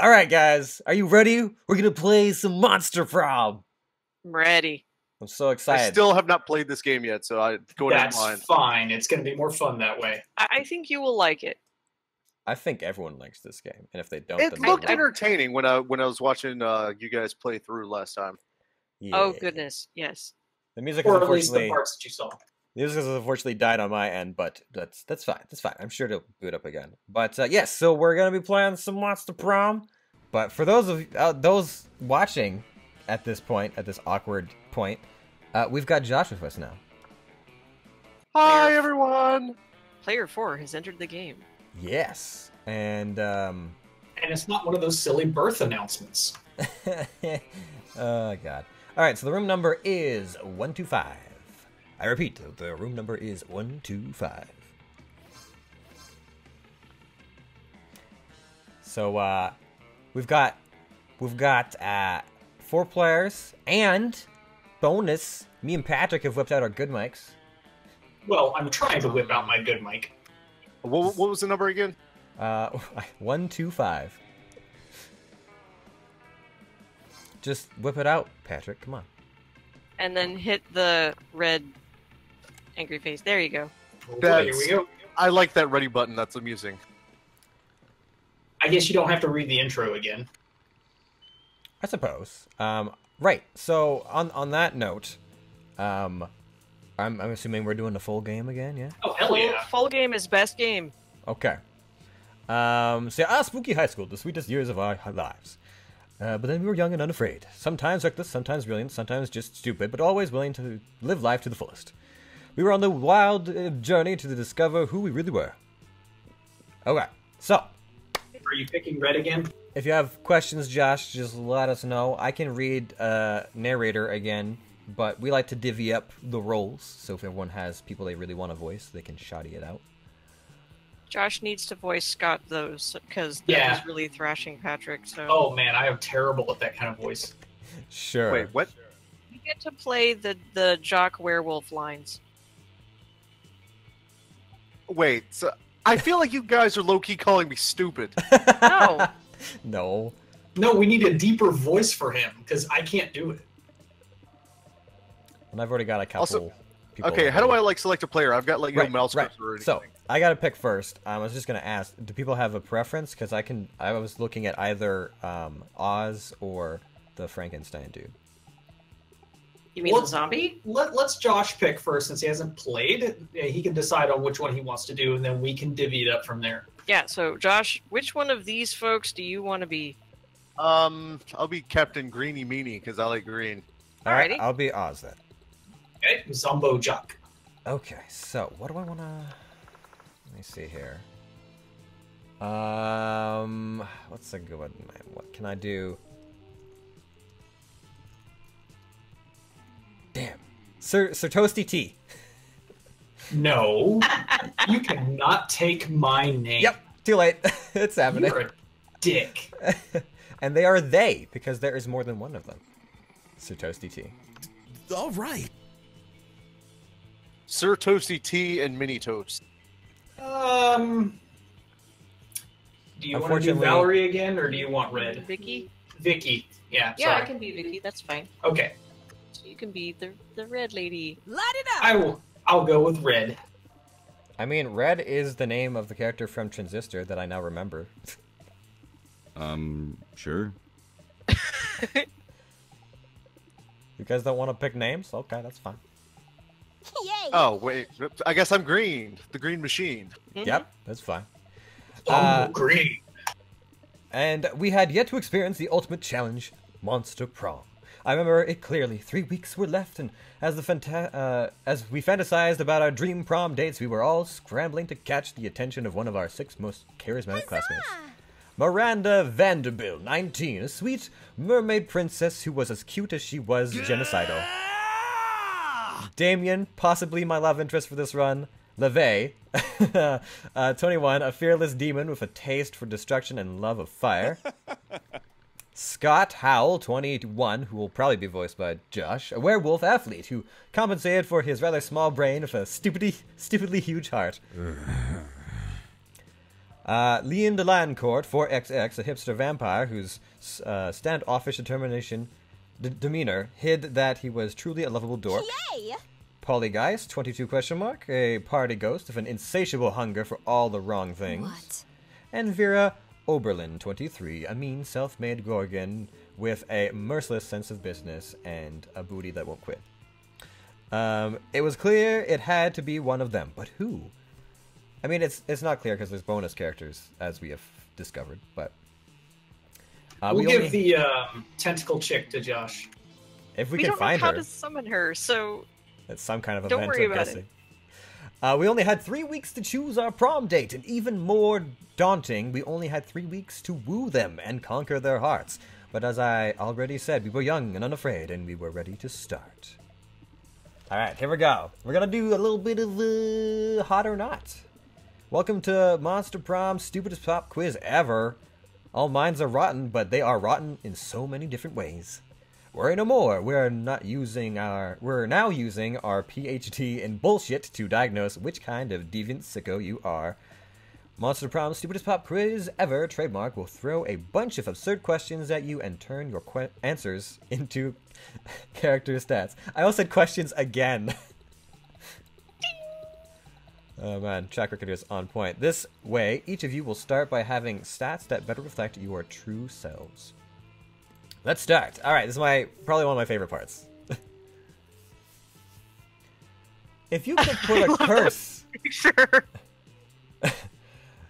All right, guys, are you ready? We're gonna play some Monster Prom. I'm ready. I'm so I excited. still have not played this game yet, so I go down the line. That's fine. It's going to be more fun that way. I think you will like it. I think everyone likes this game, and if they don't, It then looked they won't. entertaining when I was watching you guys play through last time. Yeah. Oh goodness, yes. The music has Or at least the unfortunately parts that you saw. the music has unfortunately died on my end, but that's fine. That's fine. I'm sure to boot up again. But yes, so we're gonna be playing some Monster Prom. But for those of those watching at this point, at this awkward point, we've got Josh with us now. Hi everyone. Player 4 has entered the game. Yes, and And it's not one of those silly birth announcements. oh god. All right, so the room number is 125. I repeat, the room number is 125. So we've got 4 players, and bonus, me and Patrick have whipped out our good mics. Well, I'm trying to whip out my good mic. What was the number again? 125. Just whip it out, Patrick. Come on. And then hit the red angry face. There you go. Okay, here we go. I like that ready button. That's amusing. I guess you don't have to read the intro again. I suppose. Right. So on that note, I'm assuming we're doing the full game again. Yeah. Oh, hell yeah. Full game is best game. Okay. Spooky high school, the sweetest years of our lives. But then we were young and unafraid. Sometimes reckless, sometimes brilliant, sometimes just stupid, but always willing to live life to the fullest. We were on the wild journey to discover who we really were. Okay, so. Are you picking red again? If you have questions, Josh, just let us know. I can read narrator again, but we like to divvy up the roles. So if everyone has people they really want to voice, they can shoddy it out. Josh needs to voice Scott though, because Yeah. he's really thrashing Patrick. So Oh man, I am terrible at that kind of voice. Sure. Wait, what? you get to play the jock werewolf lines. Wait, so I feel like you guys are low-key calling me stupid. No. No. No, we need a deeper voice for him, because I can't do it. And I've already got a couple Also- people. Okay, how do I select a player? I've got like no Right, mouse right. cursor or anything. So I gotta pick first. I was just gonna ask, do people have a preference? Because I was looking at either Oz or the Frankenstein dude. You mean Well, the zombie? Let's Josh pick first, since he hasn't played. Yeah, he can decide on which one he wants to do, and then we can divvy it up from there. Yeah. So Josh, which one of these folks do you want to be? I'll be Captain Greeny Meanie because I like green. All right, Alrighty. I'll be Oz then. Okay, Zombo Jock. Okay, so what do I wanna? Let me see here. What's a good one? What can I do? Damn, Sir Toasty T. No, you cannot take my name. Yep, too late. It's happening. You're a dick. And they are they because there is more than one of them. Sir Toasty T. All right. Sir Toasty T and Mini Toast. Do you want to do Unfortunately- Valerie again, or do you want red? Vicky? Vicky. Yeah. Yeah, I sorry. can be Vicky. That's fine. Okay, So you can be the red lady. Light it up. I'll go with red. I mean, Red is the name of the character from Transistor that I now remember. Sure. You guys don't want to pick names? Okay, that's fine. Yay. Oh wait, I guess I'm green. The Green Machine. Mhm. Yep, that's fine. Zombo Green. And we had yet to experience the ultimate challenge, Monster Prom. I remember it clearly. 3 weeks were left, and as we fantasized about our dream prom dates, we were all scrambling to catch the attention of one of our 6 most charismatic classmates. Miranda Vanderbilt, 19, a sweet mermaid princess who was as cute as she was genocidal. Damien, possibly my love interest for this run. LeVay, 21, a fearless demon with a taste for destruction and love of fire. Scott Howell, 21, who will probably be voiced by Josh, a werewolf athlete who compensated for his rather small brain with a stupidly huge heart. Leon de Lancourt, 4XX, a hipster vampire whose standoffish demeanor hid that he was truly a lovable dork. Yay! Polygeist, 22 question mark, a party ghost with an insatiable hunger for all the wrong things. What? And Vera Oberlin, 23, a mean self-made Gorgon with a merciless sense of business and a booty that won't quit. It was clear it had to be one of them, but who? I mean, it's not clear because there's bonus characters, as we have discovered, but... we'll give the tentacle chick to Josh. If we We can don't know find how her. to summon her, so It's some kind of Don't event, worry I'm about guessing. We only had 3 weeks to choose our prom date, and even more daunting, we only had 3 weeks to woo them and conquer their hearts. But as I already said, we were young and unafraid, and we were ready to start. Alright, here we go. We're gonna do a little bit of hot or not. Welcome to Monster Prom, stupidest pop quiz ever. All minds are rotten, but they are rotten in so many different ways. Worry no more. We're now using our PhD in bullshit to diagnose which kind of deviant sicko you are. Monster Prom, stupidest pop quiz ever, trademark, will throw a bunch of absurd questions at you and turn your answers into character stats. I also said questions again. Oh man, track record is on point. This way, each of you will start by having stats that better reflect your true selves. Let's start. Alright, this is probably one of my favorite parts. If you could put a curse... sure.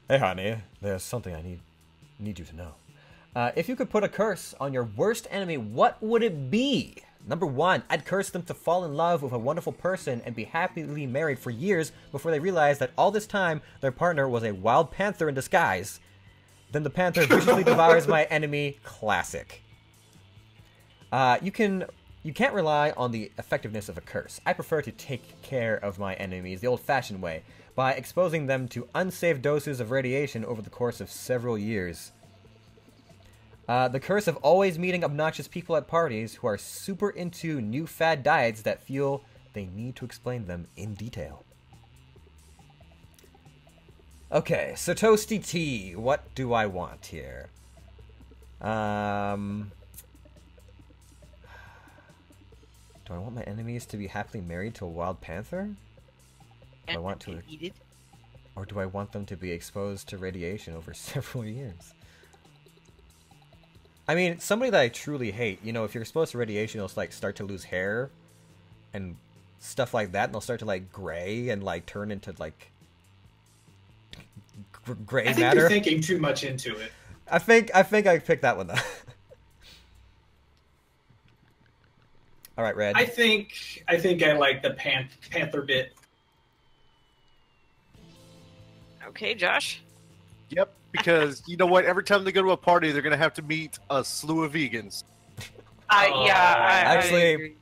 Hey honey, there's something I need you to know. If you could put a curse on your worst enemy, what would it be? Number 1, I'd curse them to fall in love with a wonderful person and be happily married for years before they realize that all this time their partner was a wild panther in disguise. Then the panther viciously devours my enemy. Classic. You can't rely on the effectiveness of a curse. I prefer to take care of my enemies the old-fashioned way, by exposing them to unsafe doses of radiation over the course of several years. The curse of always meeting obnoxious people at parties who are super into new fad diets that feel they need to explain them in detail. Okay, so Toasty T, what do I want here? Do I want my enemies to be happily married to a wild panther? Do I want to, or do I want them to be exposed to radiation over several years? I mean, somebody that I truly hate, you know, if you're exposed to radiation, they'll like start to lose hair and stuff like that, and they'll start to like gray and like turn into like gray I think matter. you're thinking too much into it. I think I picked that one though. All right, Red. I think I like the panther bit. Okay, Josh. Yep, because you know what? Every time they go to a party, they're going to have to meet a slew of vegans. Actually, I agree.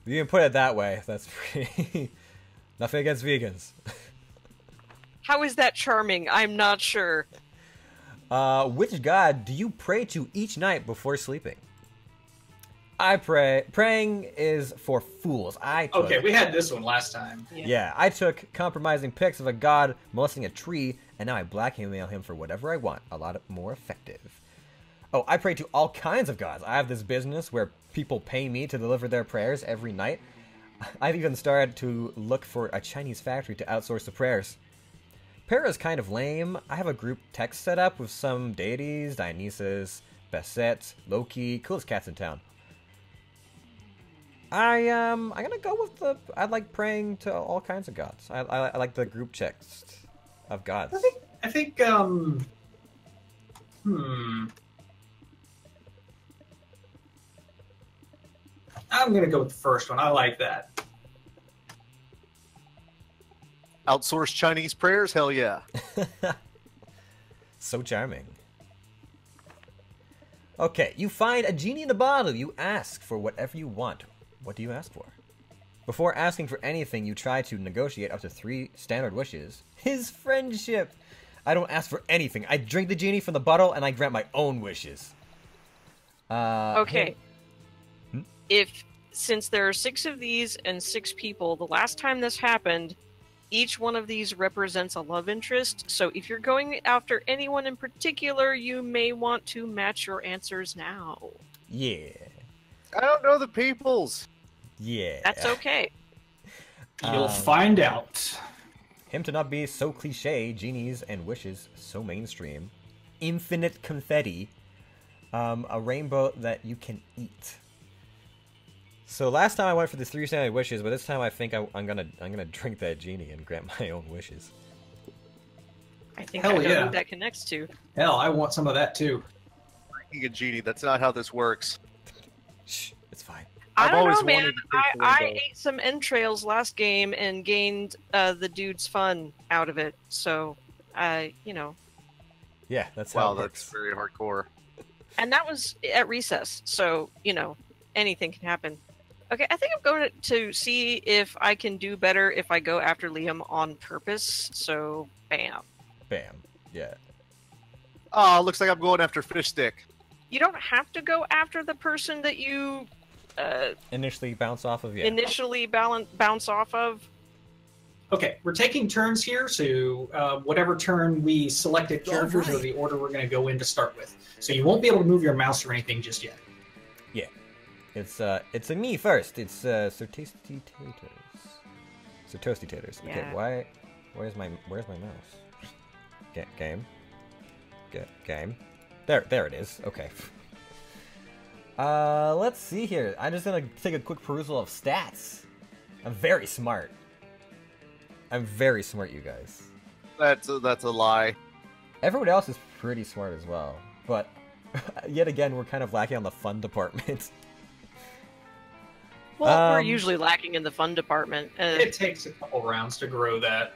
You can put it that way. That's pretty... Nothing against vegans. How is that charming? I'm not sure. Which god do you pray to each night before sleeping? I pray. Praying is for fools. Okay, we had this one last time. Yeah, I took compromising pics of a god molesting a tree, and now I blackmail him for whatever I want. A lot more effective. Oh, I pray to all kinds of gods. I have this business where people pay me to deliver their prayers every night. I've even started to look for a Chinese factory to outsource the prayers. Prayer is kind of lame. I have a group text set up with some deities, Dionysus, Basset, Loki, coolest cats in town. I'm gonna go with I like praying to all kinds of gods. I like the group text of gods. I think I'm gonna go with the first one. I like that. Outsource Chinese prayers? Hell yeah. So charming. Okay, you find a genie in a bottle. You ask for whatever you want. What do you ask for? Before asking for anything, you try to negotiate up to 3 standard wishes. His friendship! I don't ask for anything. I drink the genie from the bottle and I grant my own wishes. Okay. Since there are 6 of these and 6 people, the last time this happened, each one of these represents a love interest. So if you're going after anyone in particular, you may want to match your answers now. Yeah. I don't know the peoples. Yeah. That's okay. You'll find out. Him to not be so cliche, genies and wishes so mainstream. Infinite confetti. A rainbow that you can eat. So last time I went for the 3 standard wishes, but this time I think I'm gonna drink that genie and grant my own wishes. I think Hell I know yeah. who that connects to. Hell, I want some of that too. Drinking a genie. That's not how this works. Shh, it's fine. I I've don't always know, man. wanted to drink the I rainbow. ate some entrails last game and gained the dude's fun out of it. So, you know. Yeah, that's how Wow, it that's works. very hardcore. And that was at recess. So, you know, anything can happen. Okay, I think I'm going to see if I can do better if I go after Liam on purpose. So, bam. Bam. Yeah. Oh, looks like I'm going after fish stick. You don't have to go after the person that you Initially bounce off of, yeah. initially bounce off of. Okay, we're taking turns here, so whatever turn we selected characters are Alright. the order we're going to go in to start with. So you won't be able to move your mouse or anything just yet. It's a me first. It's Sir Tasty Taters. Sir Toasty Taters. Okay, Yeah. where's my mouse? Game. Game. There it is. Okay. Let's see here. I'm just gonna take a quick perusal of stats. I'm very smart. I'm very smart, you guys. That's a lie. Everyone else is pretty smart as well, but yet again, we're kind of lacking on the fun department. Well, we're usually lacking in the fun department. It takes a couple rounds to grow that.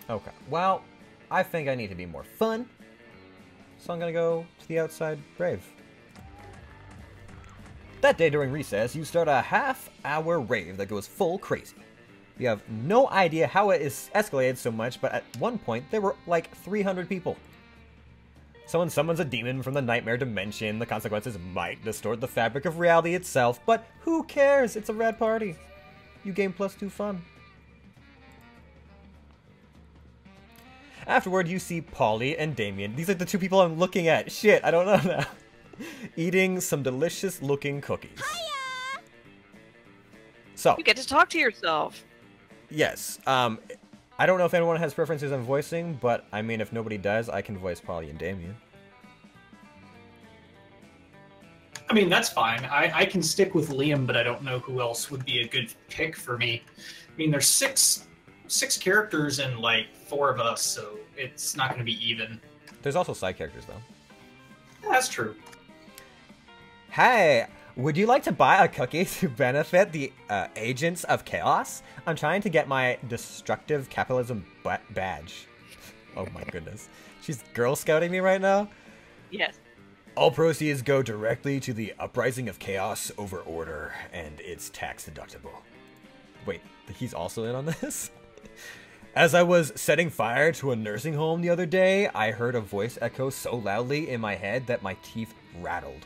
Okay. Well, I think I need to be more fun, so I'm gonna go to the outside brave. That day during recess, you start a half-hour rave that goes full crazy. You have no idea how it is escalated so much, but at one point, there were like 300 people. Someone summons a demon from the nightmare dimension. The consequences might distort the fabric of reality itself, but who cares? It's a rad party. You gain +2 fun. Afterward, you see Polly and Damien. These are the 2 people I'm looking at. Shit, I don't know now. Eating some delicious-looking cookies. Hiya! So, You get to talk to yourself. yes. I don't know if anyone has preferences on voicing, but I mean, if nobody does, I can voice Polly and Damien. I mean, that's fine. I can stick with Liam, but I don't know who else would be a good pick for me. I mean, there's six characters and like 4 of us, so it's not going to be even. There's also side characters, though. That's true. Hey, would you like to buy a cookie to benefit the agents of chaos? I'm trying to get my destructive capitalism badge. Oh my goodness. She's Girl Scouting me right now? Yes. All proceeds go directly to the uprising of chaos over order, and it's tax deductible. Wait, he's also in on this? As I was setting fire to a nursing home the other day, I heard a voice echo so loudly in my head that my teeth rattled.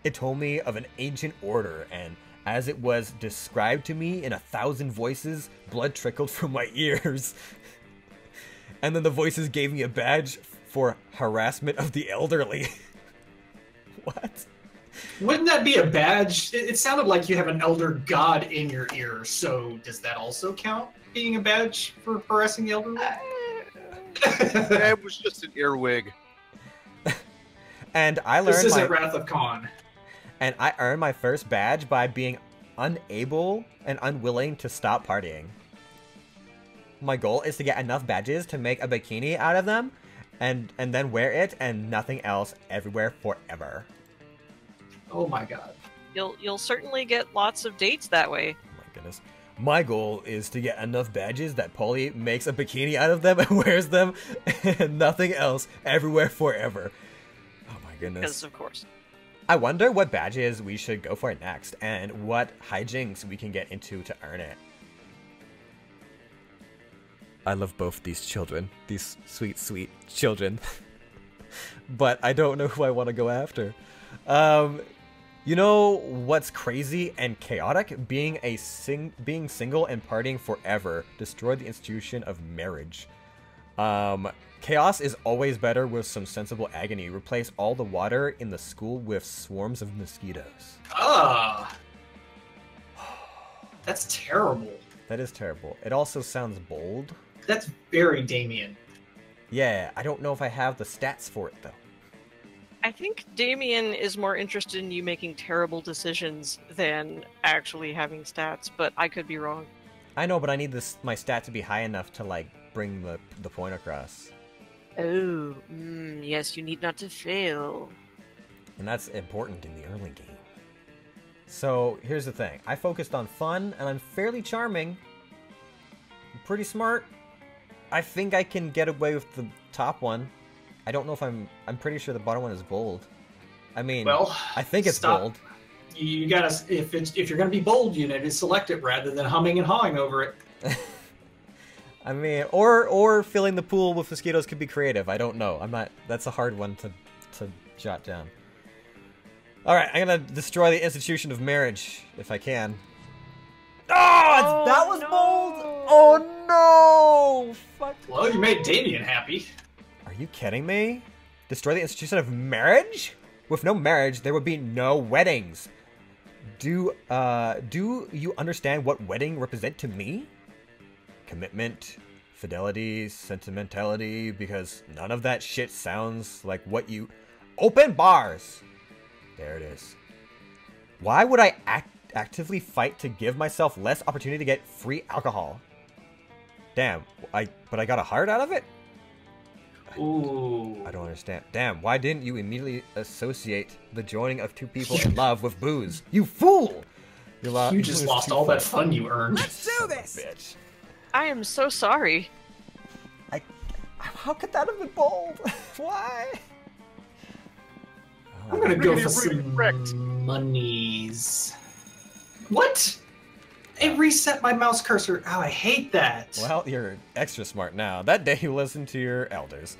It told me of an ancient order, and as it was described to me in 1,000 voices, blood trickled from my ears. And then the voices gave me a badge for harassment of the elderly. What? Wouldn't that be a badge? It sounded like you have an elder god in your ear, so does that also count being a badge for harassing the elderly? It was just an earwig. And I This learned isn't Wrath of Khan. And I earned my first badge by being unable and unwilling to stop partying. My goal is to get enough badges to make a bikini out of them, and then wear it and nothing else everywhere forever. Oh my god. You'll certainly get lots of dates that way. Oh my goodness. My goal is to get enough badges that Polly makes a bikini out of them and wears them, and nothing else everywhere forever. Oh my goodness. Because, of course. I wonder what badges we should go for next, and what hijinks we can get into to earn it. I love both these children. These sweet, sweet children. But I don't know who I want to go after. You know what's crazy and chaotic? Being single and partying forever destroyed the institution of marriage. Chaos is always better with some sensible agony. Replace all the water in the school with swarms of mosquitoes. Ah. That's terrible. That is terrible. It also sounds bold. That's very Damien. Yeah, I don't know if I have the stats for it, though. I think Damien is more interested in you making terrible decisions than actually having stats, but I could be wrong. I know, but I need my stat to be high enough to, like, bring the point across. Oh, yes, you need not to fail. And that's important in the early game. So, here's the thing. I focused on fun, and I'm fairly charming. I'm pretty smart. I think I can get away with the top one. I don't know if I'm pretty sure the bottom one is bold. I mean, well, I think it's bold. You gotta, if you're gonna be bold, you need to select it rather than humming and hawing over it. I mean, or filling the pool with mosquitoes could be creative. I don't know. That's a hard one to jot down. All right, I'm gonna destroy the institution of marriage if I can. Oh, that was bold. Oh no! Fuck. Well, you made Damien happy. Are you kidding me? Destroy the institution of marriage? With no marriage, there would be no weddings. Do you understand what wedding represent to me? Commitment, fidelity, sentimentality, because none of that shit sounds like what you... Open bars! There it is. Why would I actively fight to give myself less opportunity to get free alcohol? Damn, but I got a heart out of it? Ooh. I don't understand. Damn, why didn't you immediately associate the joining of two people in love with booze? You fool! You just lost all that fun you earned. Let's do this! Bitch. I am so sorry. How could that have been bold? Why? I'm gonna go for Really some wrecked. monies. What? It reset my mouse cursor. Oh, I hate that. Well, you're extra smart now. That day you listened to your elders.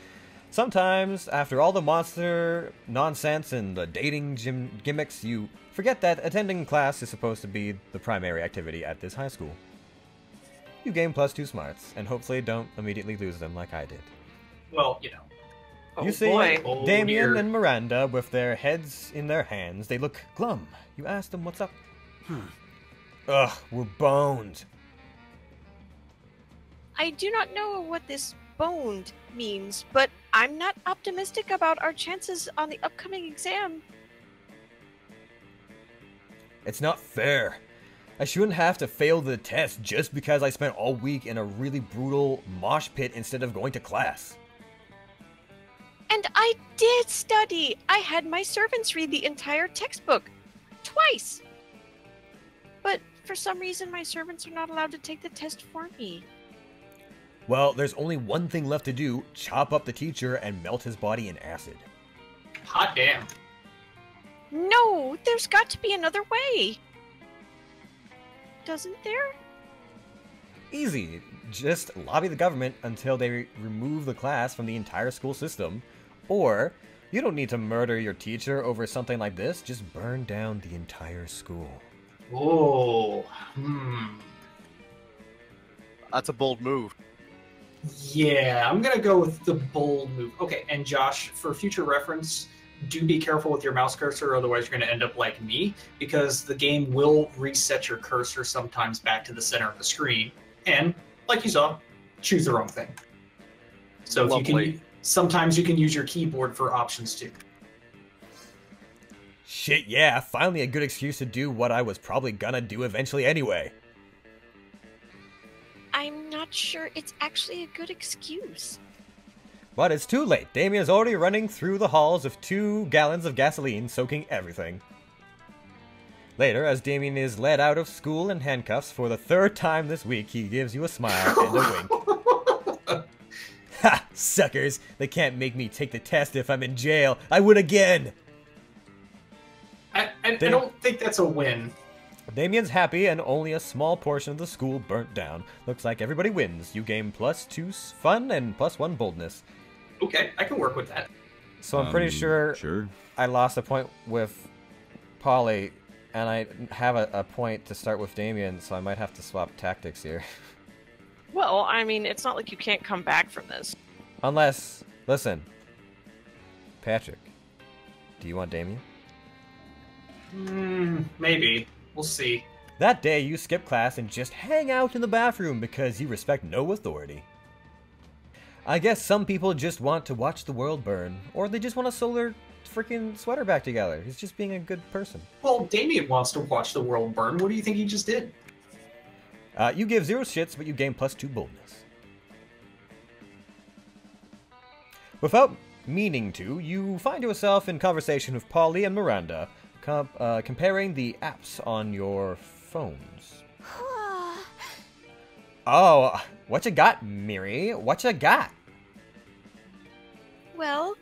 Sometimes, after all the monster nonsense and the dating gimmicks, you forget that attending class is supposed to be the primary activity at this high school. You gain +2 smarts, and hopefully don't immediately lose them like I did. Well, you know. Oh You see boy. Oh, Damien dear. and Miranda with their heads in their hands. They look glum. You ask them what's up. Ugh, we're boned. I do not know what this boned means, but I'm not optimistic about our chances on the upcoming exam. It's not fair. I shouldn't have to fail the test just because I spent all week in a really brutal mosh pit instead of going to class. And I did study. I had my servants read the entire textbook. Twice. But for some reason, my servants are not allowed to take the test for me. Well, there's only one thing left to do. Chop up the teacher and melt his body in acid. Hot damn. No, there's got to be another way. Doesn't there? Easy. Just lobby the government until they remove the class from the entire school system. Or, you don't need to murder your teacher over something like this. Just burn down the entire school. Oh. That's a bold move. Yeah, I'm gonna go with the bold move. Okay, and Josh, for future reference, do be careful with your mouse cursor, otherwise you're gonna end up like me, because the game will reset your cursor sometimes back to the center of the screen. And, like you saw, choose the wrong thing. So if you Lovely. can, sometimes you can use your keyboard for options too. Shit, yeah, finally a good excuse to do what I was probably gonna do eventually anyway. I'm not sure it's actually a good excuse. But it's too late. Damien's already running through the halls with 2 gallons of gasoline, soaking everything. Later, as Damien is led out of school in handcuffs for the 3rd time this week, he gives you a smile and a wink. Ha! Suckers! They can't make me take the test if I'm in jail. I would again! I don't think that's a win. Damien's happy and only a small portion of the school burnt down. Looks like everybody wins. You gain +2 fun and +1 boldness. Okay, I can work with that. So I'm pretty sure Sure. I lost a point with Polly, and I have a point to start with Damien, so I might have to swap tactics here. Well, I mean, it's not like you can't come back from this. Unless, listen, Patrick, do you want Damien? Maybe. We'll see. That day, you skip class and just hang out in the bathroom because you respect no authority. I guess some people just want to watch the world burn, or they just want to sew their freaking sweater back together. He's just being a good person. Well, Damien wants to watch the world burn. What do you think he just did? You give 0 shits, but you gain +2 boldness. Without meaning to, you find yourself in conversation with Polly and Miranda, comparing the apps on your phones. Oh, what you got, Miri? What you got? Well,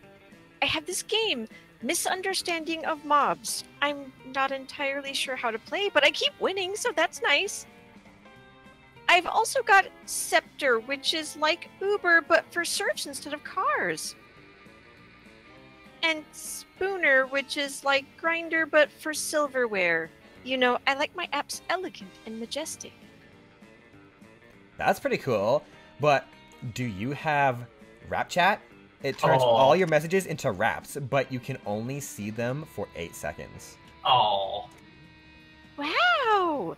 I have this game, Misunderstanding of Mobs. I'm not entirely sure how to play, but I keep winning, so that's nice. I've also got Scepter, which is like Uber, but for serfs instead of cars. And Spooner, which is like Grinder, but for silverware. You know, I like my apps elegant and majestic. That's pretty cool, but do you have rap chat? It turns all your messages into raps, but you can only see them for 8 seconds. Oh. Wow!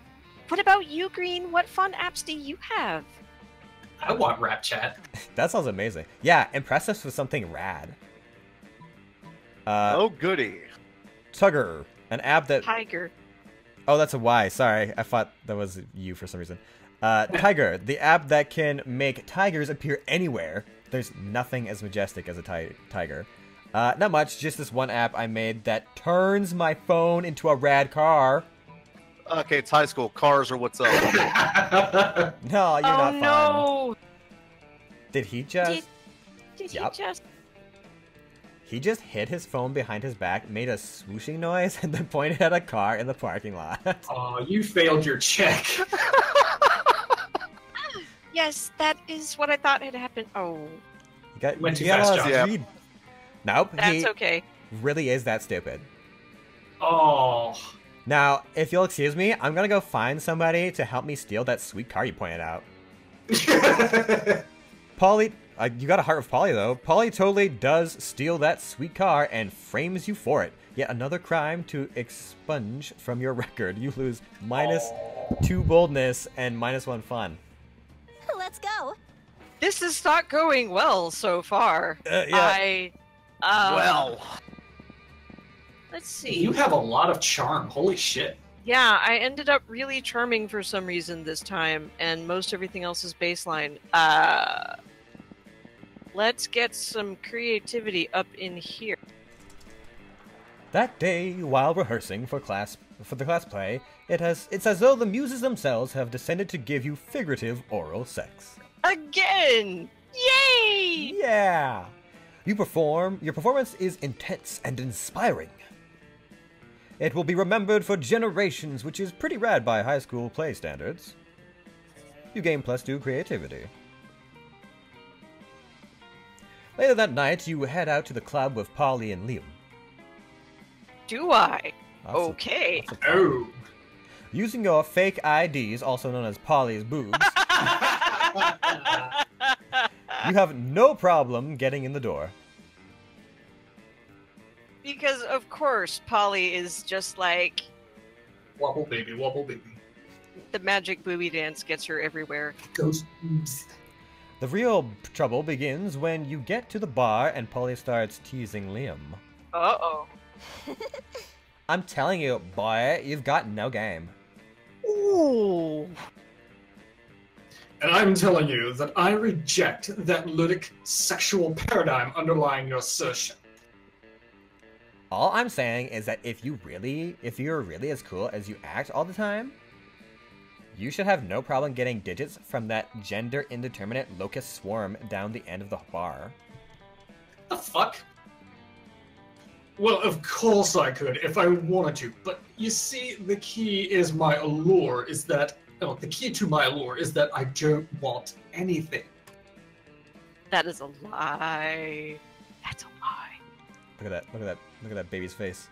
What about you, Green? What fun apps do you have? I want rap chat. That sounds amazing. Yeah, impress us with something rad. Oh, goody. Tugger, an app that... Tiger. Oh, that's a Y. Sorry, I thought that was you for some reason. Tiger, the app that can make tigers appear anywhere. There's nothing as majestic as a tiger. Not much, just this one app I made that turns my phone into a rad car. Okay, it's high school. Cars are what's up. No, you're not fun. No! Did he just... Did Yep. he just... He just hit his phone behind his back, made a swooshing noise, and then pointed at a car in the parking lot. Oh, you failed your check. Yes, that is what I thought had happened. Oh, Went too fast, Josh. Yeah. Nope, that's he okay. really is that stupid. Oh. Now, if you'll excuse me, I'm gonna go find somebody to help me steal that sweet car you pointed out. Polly, you got a heart with Polly though. Polly totally does steal that sweet car and frames you for it. Yet another crime to expunge from your record. You lose -2 boldness and -1 fun. Let's go. This is not going well so far. Yeah. Well. Let's see. You have a lot of charm. Holy shit. Yeah, I ended up really charming for some reason this time, and most everything else is baseline. Let's get some creativity up in here. That day, while rehearsing for the class play, it's as though the muses themselves have descended to give you figurative oral sex. Again! Yay! Yeah! Your performance is intense and inspiring. It will be remembered for generations, which is pretty rad by high school play standards. You gain +2 creativity. Later that night, you head out to the club with Polly and Liam. Do I? Lots of- Okay. lots of fun. Oh. Using your fake IDs, also known as Polly's boobs, you have no problem getting in the door. Because, of course, Polly is just like... Wobble baby, wobble baby. The magic booby dance gets her everywhere. Ghost boobs. The real trouble begins when you get to the bar and Polly starts teasing Liam. Uh-oh. I'm telling you, boy, you've got no game. Ooh. And I'm telling you that I reject that ludic sexual paradigm underlying your assertion. All I'm saying is that if you're really as cool as you act all the time, you should have no problem getting digits from that gender indeterminate locust swarm down the end of the bar. The fuck? Well, of course I could if I wanted to, but you see, the key to my allure is that I don't want anything. That is a lie. That's a lie. Look at that baby's face.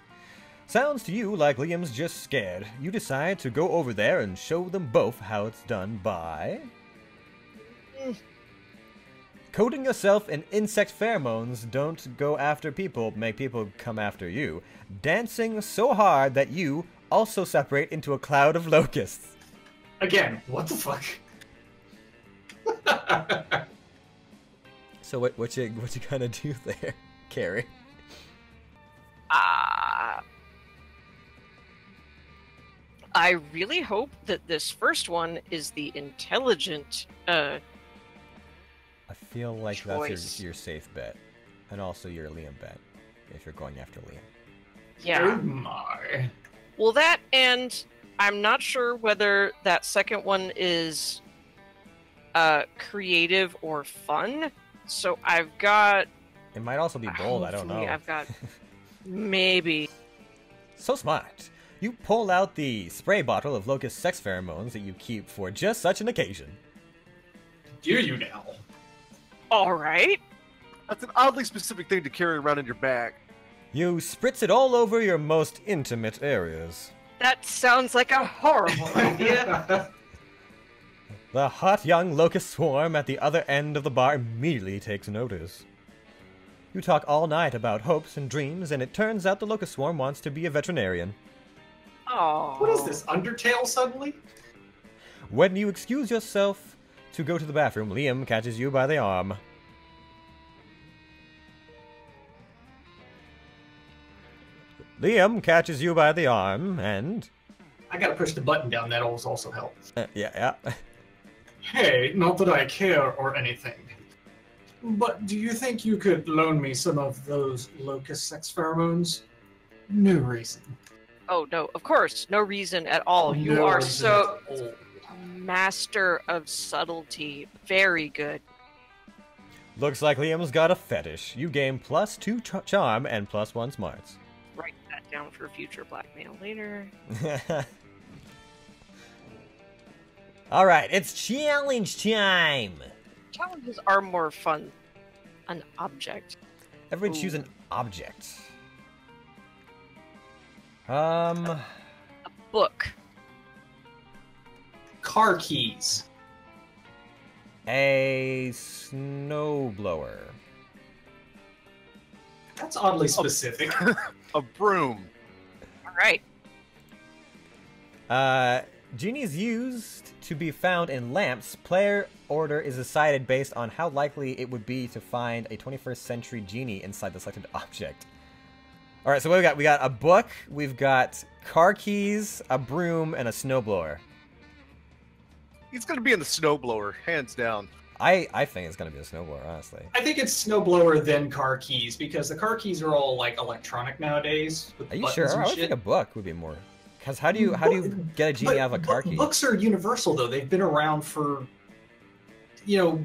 Sounds to you like Liam's just scared. You decide to go over there and show them both how it's done by... Coating yourself in insect pheromones. Don't go after people, make people come after you. Dancing so hard that you also separate into a cloud of locusts. Again, what the fuck? So what you gonna do there, Kerry? I really hope that this first one is the intelligent I feel like choice. That's your safe bet. And also your Liam bet, if you're going after Liam. Yeah. Oh my. Well, that, and I'm not sure whether that second one is creative or fun. So I've got... It might also be bold, I don't know. I've got... maybe. So smart. You pull out the spray bottle of locust sex pheromones that you keep for just such an occasion. Do you now? Alright. That's an oddly specific thing to carry around in your bag. You spritz it all over your most intimate areas. That sounds like a horrible idea. The hot young locust swarm at the other end of the bar immediately takes notice. You talk all night about hopes and dreams, and it turns out the locust swarm wants to be a veterinarian. Oh. What is this, Undertale suddenly? When you excuse yourself to go to the bathroom, Liam catches you by the arm. Liam catches you by the arm, and... I gotta push the button down, that also helps. Yeah. Hey, not that I care or anything. But do you think you could loan me some of those locust sex pheromones? No reason. Oh, no, of course. No reason at all. You No are reason so... at all. Master of subtlety. Very good. Looks like Liam's got a fetish. You gain +2 charm and +1 smarts. Write that down for future blackmail later. Alright, it's challenge time! Challenges are more fun. An object. Everybody choose Ooh. an object. A book. Car keys. A snowblower. That's oddly specific. A broom. Alright. Genies used to be found in lamps. Player order is decided based on how likely it would be to find a 21st century genie inside the selected object. Alright, so what we got? We got a book, we've got car keys, a broom, and a snowblower. He's gonna be in the snowblower, hands down. I think it's gonna be a snowblower, honestly. I think it's snowblower then car keys, because the car keys are all like electronic nowadays. With Are you buttons sure? and I would shit. think a book would be more. Because how do you get a genie out of a car key? Books are universal, though. They've been around for,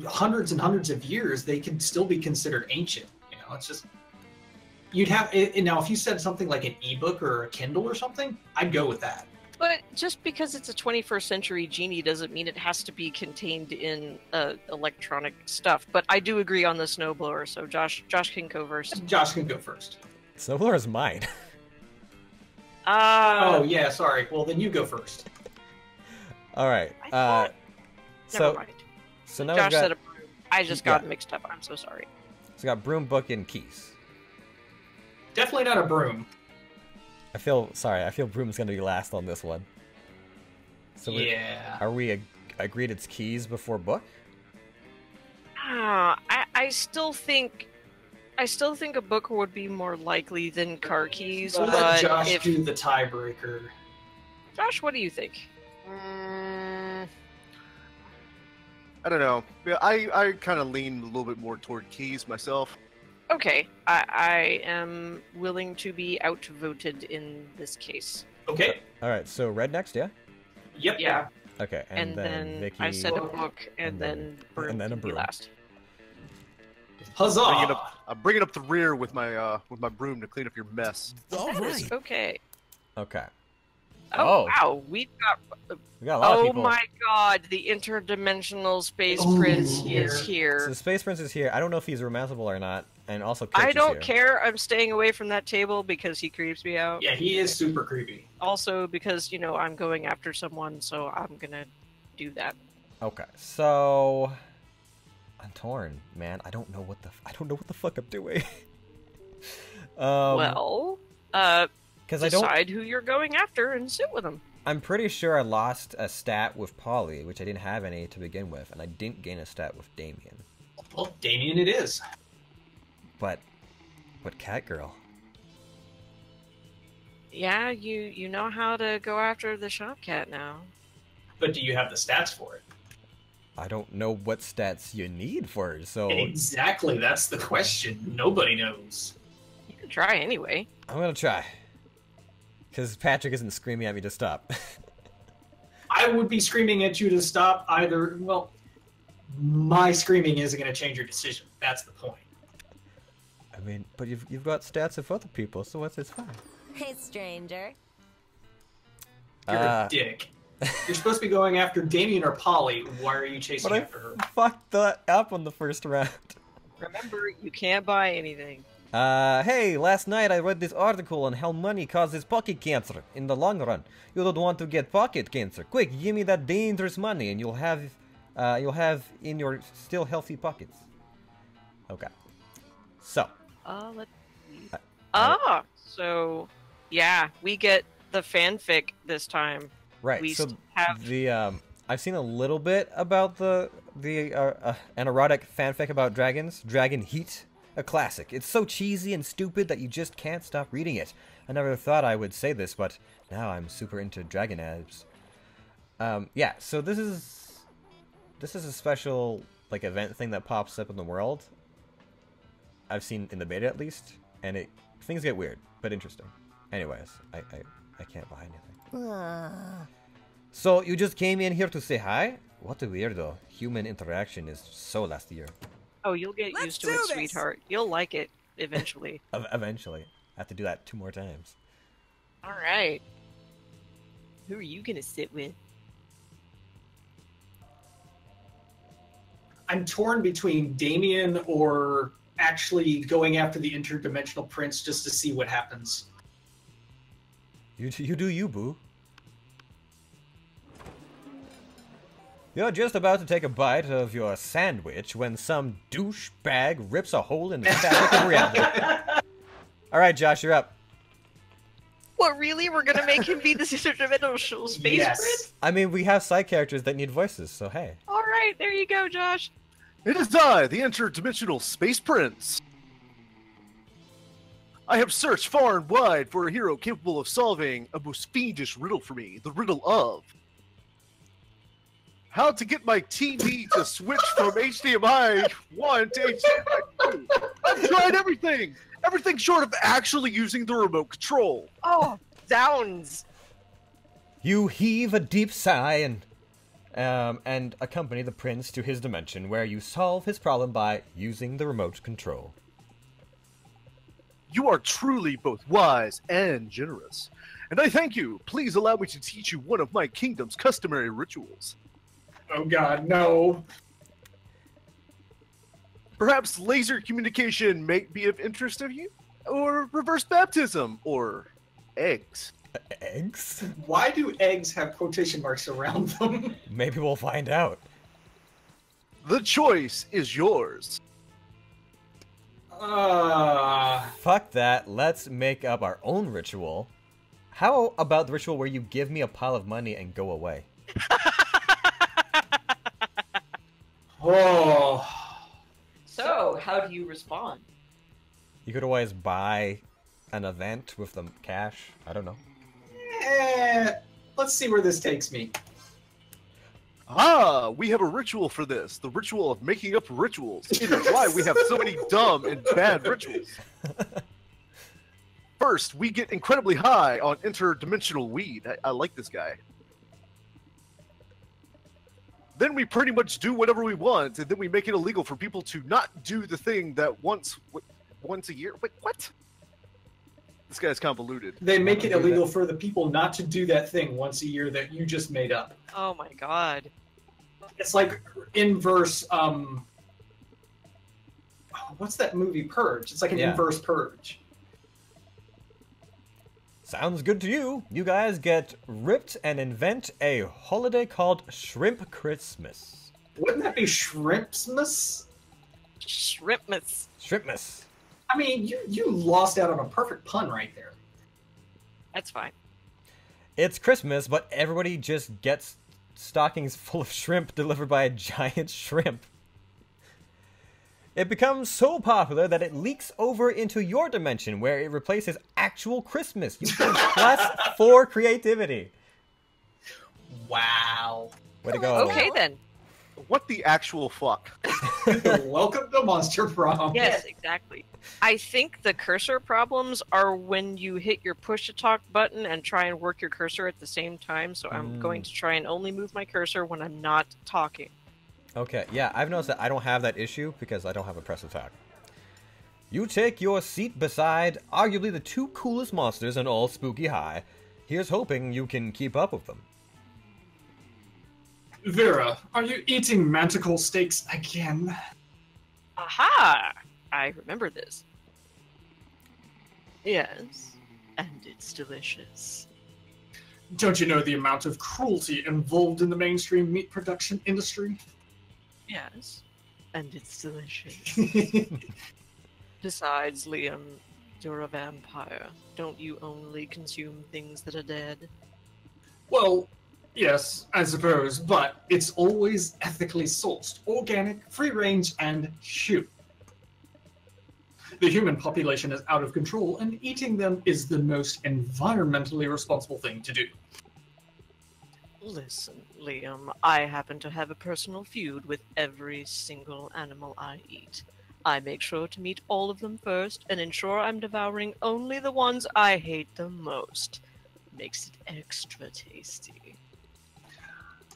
hundreds and hundreds of years. They can still be considered ancient. It's just you'd have now if you said something like an ebook or a Kindle or something, I'd go with that. But just because it's a 21st century genie doesn't mean it has to be contained in electronic stuff. But I do agree on the snowblower, so Josh can go first. Josh can go first. Snowblower is mine. Oh yeah, sorry. Well then you go first. All right. I thought... Never mind. So now Josh we've got, said a broom. I just got mixed up. I'm so sorry. so we got broom, book, and keys. Definitely not a broom. I feel broom's gonna be last on this one. So Yeah. are we agreed it's keys before book? I still think a book would be more likely than car keys. Let But Josh if do the tiebreaker. Josh, what do you think? I don't know. Yeah, I kind of lean a little bit more toward keys myself. Okay, I am willing to be outvoted in this case. Okay. All right. So red next, yeah. Yep. Yeah. Okay, And then Vicky. I said a book, and then broom and then a can be broom. last. Huzzah! I'm bringing up the rear with my broom to clean up your mess. All That is right. okay. Okay. Oh. Wow, we've got. We got a lot of Oh people. my God, the interdimensional space prince is So here. the Space Prince is here. I don't know if he's romanceable or not. And also, Coach I is don't here. care. I'm staying away from that table because he creeps me out. Yeah, he is super creepy. Also, because I'm going after someone, so I'm gonna do that. Okay, so I'm torn, man. I don't know what the fuck I'm doing. Well, because I don't. decide who you're going after and sit with them. I'm pretty sure I lost a stat with Polly, which I didn't have any to begin with, and I didn't gain a stat with Damien. Well, Damien it is. But Catgirl. Yeah, you know how to go after the shop cat now. But do you have the stats for it? I don't know what stats you need for it, so Exactly, that's the question. Nobody knows. You can try anyway. I'm gonna try. Because Patrick isn't screaming at me to stop. I would be screaming at you to stop either. Well, my screaming isn't going to change your decision. That's the point. I mean, but you've got stats of other people, so it's fine. Hey, stranger. You're a dick. You're supposed to be going after Damien or Polly. Why are you chasing But after her? I fucked that up on the first round. Remember, you can't buy anything. Hey, last night I read this article on how money causes pocket cancer in the long run. You don't want to get pocket cancer. Quick, give me that dangerous money and you'll have in your still healthy pockets. Okay. So. Let's see. So, yeah, we get the fanfic this time. Right. We so have the I've seen a little bit about the an erotic fanfic about dragons, Dragon Heat. A classic. It's so cheesy and stupid that you just can't stop reading it. I never thought I would say this, but now I'm super into dragon abs. Yeah, so this is a special like event thing that pops up in the world. I've seen in the beta at least, and things get weird, but interesting. Anyways, I can't buy anything. So you just came in here to say hi? What a weirdo. Human interaction is so last year. Oh, you'll get used to it, sweetheart. You'll like it eventually. Eventually. I have to do that 2 more times. All right. Who are you gonna sit with? I'm torn between Damien or actually going after the interdimensional prince just to see what happens. You do you, boo. You're just about to take a bite of your sandwich when some douchebag rips a hole in the fabric of reality. Alright, Josh, you're up. What, really? We're gonna make him be this interdimensional space prince? I mean, we have side characters that need voices, so hey. All right, there you go, Josh. It is I, the interdimensional space prince. I have searched far and wide for a hero capable of solving a most fiendish riddle for me, the riddle of how to get my TV to switch from HDMI 1 to HDMI 2. I've tried everything! Everything short of actually using the remote control. Oh, zounds. You heave a deep sigh and accompany the prince to his dimension, where you solve his problem by using the remote control. You are truly both wise and generous, and I thank you. Please allow me to teach you one of my kingdom's customary rituals. Oh god, no. Perhaps laser communication may be of interest of you? Or reverse baptism? Or eggs? Eggs? Why do eggs have quotation marks around them? Maybe we'll find out. The choice is yours. Fuck that. Let's make up our own ritual. How about the ritual where you give me a pile of money and go away? Oh. So, how do you respond? You could always buy an event with the cash. I don't know. Let's see where this takes me. Ah, we have a ritual for this. The ritual of making up rituals. It is why we have so many dumb and bad rituals. First, we get incredibly high on interdimensional weed. I like this guy. Then we pretty much do whatever we want, and then we make it illegal for people to not do the thing that once a year. Wait, what? This guy's convoluted. They make it illegal for the people not to do that thing once a year that you just made up. Oh my god. It's like inverse, what's that movie, Purge? It's like an inverse Purge. Sounds good to you. You guys get ripped and invent a holiday called Shrimp Christmas. Wouldn't that be Shrimpsmas? Shrimpmas. Shrimpmas. I mean, you lost out on a perfect pun right there. That's fine. It's Christmas, but everybody just gets stockings full of shrimp delivered by a giant shrimp. It becomes so popular that it leaks over into your dimension, where it replaces actual Christmas. You get +4 creativity. Wow. Way to go. Okay then. What the actual fuck? Welcome to Monster Prom. Yes, exactly. I think the cursor problems are when you hit your push to talk button and try and work your cursor at the same time. So I'm going to try and only move my cursor when I'm not talking. Okay, yeah, I've noticed that I don't have that issue because I don't have a press attack. You take your seat beside arguably the 2 coolest monsters in all Spooky High. Here's hoping you can keep up with them. Vera, are you eating manticore steaks again? Aha! I remember this. Yes, and it's delicious. Don't you know the amount of cruelty involved in the mainstream meat production industry? Yes, and it's delicious. Besides, Liam, you're a vampire. Don't you only consume things that are dead? Well, yes, I suppose, but it's always ethically sourced, organic, free-range, and human. The human population is out of control, and eating them is the most environmentally responsible thing to do. Listen, Liam, I happen to have a personal feud with every single animal I eat. I make sure to meet all of them first and ensure I'm devouring only the ones I hate the most. Makes it extra tasty.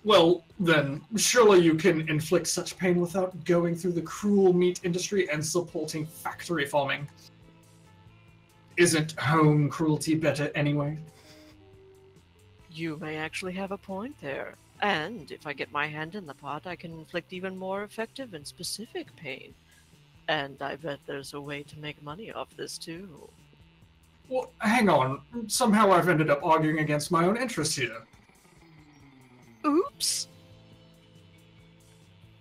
Well, then, surely you can inflict such pain without going through the cruel meat industry and supporting factory farming. Isn't home cruelty better anyway? You may actually have a point there. And if I get my hand in the pot, I can inflict even more effective and specific pain. And I bet there's a way to make money off this too. Well, hang on. Somehow I've ended up arguing against my own interests here. Oops!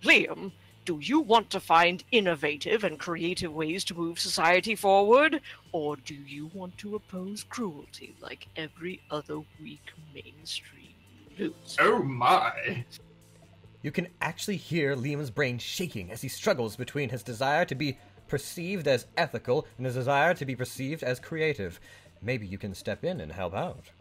Liam, do you want to find innovative and creative ways to move society forward? Or do you want to oppose cruelty like every other weak mainstream loser? Oh my! You can actually hear Liam's brain shaking as he struggles between his desire to be perceived as ethical and his desire to be perceived as creative. Maybe you can step in and help out.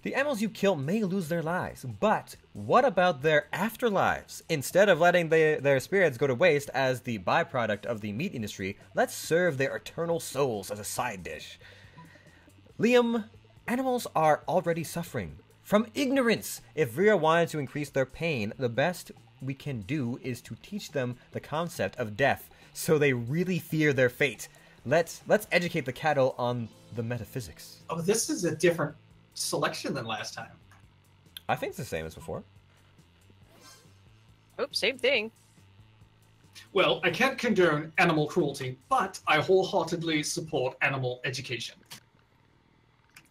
The animals you kill may lose their lives, but what about their afterlives? Instead of letting their spirits go to waste as the byproduct of the meat industry, let's serve their eternal souls as a side dish. Liam, animals are already suffering from ignorance. If Vera wanted to increase their pain, the best we can do is to teach them the concept of death, so they really fear their fate. Let's educate the cattle on the metaphysics. Oh, this is a different selection than last time. I think it's the same as before. Oh, same thing. Well, I can't condone animal cruelty, but I wholeheartedly support animal education.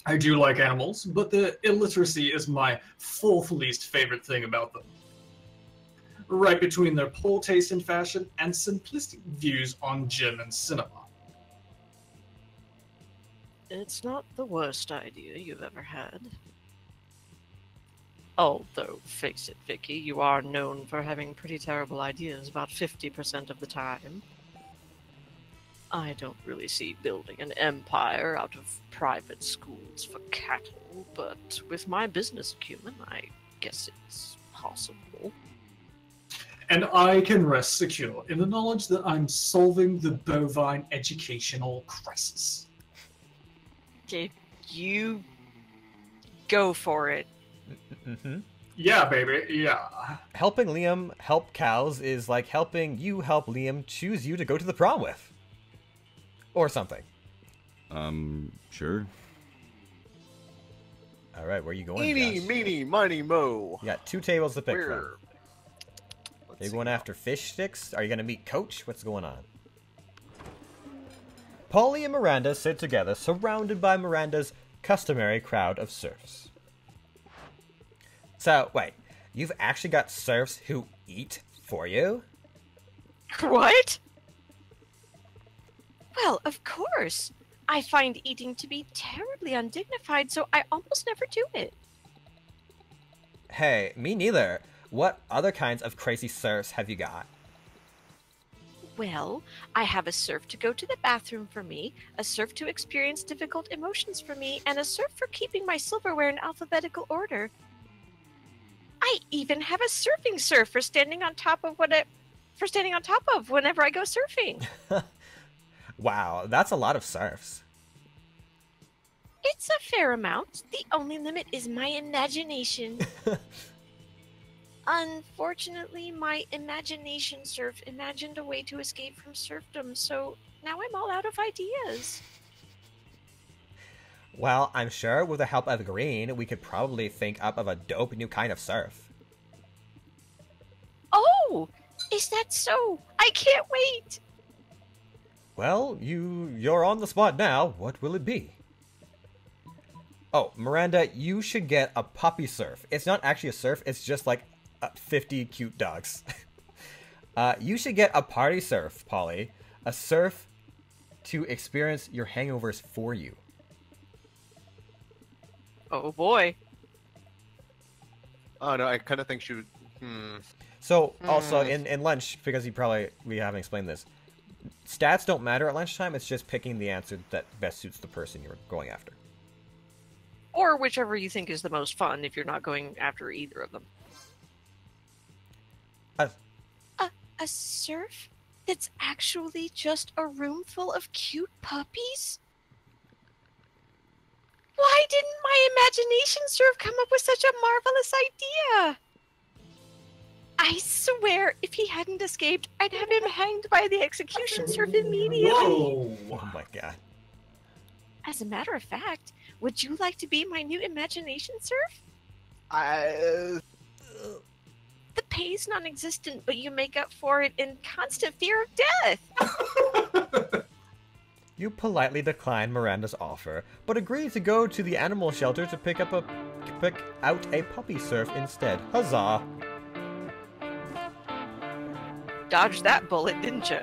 I do like animals, but the illiteracy is my 4th least favorite thing about them. Right between their poor taste in fashion and simplistic views on German cinema. It's not the worst idea you've ever had. Although, face it, Vicky, you are known for having pretty terrible ideas about 50% of the time. I don't really see building an empire out of private schools for cattle, but with my business acumen, I guess it's possible. And I can rest secure in the knowledge that I'm solving the bovine educational crisis. Okay, you go for it. Mm-hmm. Yeah, baby, yeah. Helping Liam help cows is like helping you help Liam choose you to go to the prom with. Or something. Sure. All right, where are you going, Eeny, Josh? meeny, miny, mo. You got 2 tables to pick Where? from. Are Let's you see going now. after fish sticks? Are you going to meet Coach? What's going on? Polly and Miranda sit together, surrounded by Miranda's customary crowd of serfs. So, wait, you've actually got serfs who eat for you? What? Well, of course. I find eating to be terribly undignified, so I almost never do it. Hey, me neither. What other kinds of crazy serfs have you got? Well, I have a serf to go to the bathroom for me, a serf to experience difficult emotions for me, and a serf for keeping my silverware in alphabetical order. I even have a surfing serf for standing on top of whenever I go surfing. Wow, that's a lot of serfs. It's a fair amount. The only limit is my imagination. Unfortunately, my imagination serf imagined a way to escape from serfdom, so now I'm all out of ideas. Well, I'm sure with the help of Green, we could probably think up of a dope new kind of serf. Oh, is that so? I can't wait. Well, you're on the spot now. What will it be? Oh, Miranda, you should get a puppy serf. It's not actually a serf, it's just like 50 cute dogs. You should get a party serf, Polly. A serf to experience your hangovers for you. Oh boy. Oh no, I kind of think she would. So, also, in lunch, because we haven't explained this, stats don't matter at lunchtime, it's just picking the answer that best suits the person you're going after. Or whichever you think is the most fun if you're not going after either of them. A serf that's actually just a room full of cute puppies? Why didn't my imagination serf come up with such a marvelous idea? I swear, if he hadn't escaped, I'd have him hanged by the execution serf immediately. Whoa! Oh my god. As a matter of fact, would you like to be my new imagination serf? The pay's non-existent, but you make up for it in constant fear of death. You politely decline Miranda's offer, but agree to go to the animal shelter to pick out a puppy serf instead. Huzzah! Dodged that bullet, didn't you?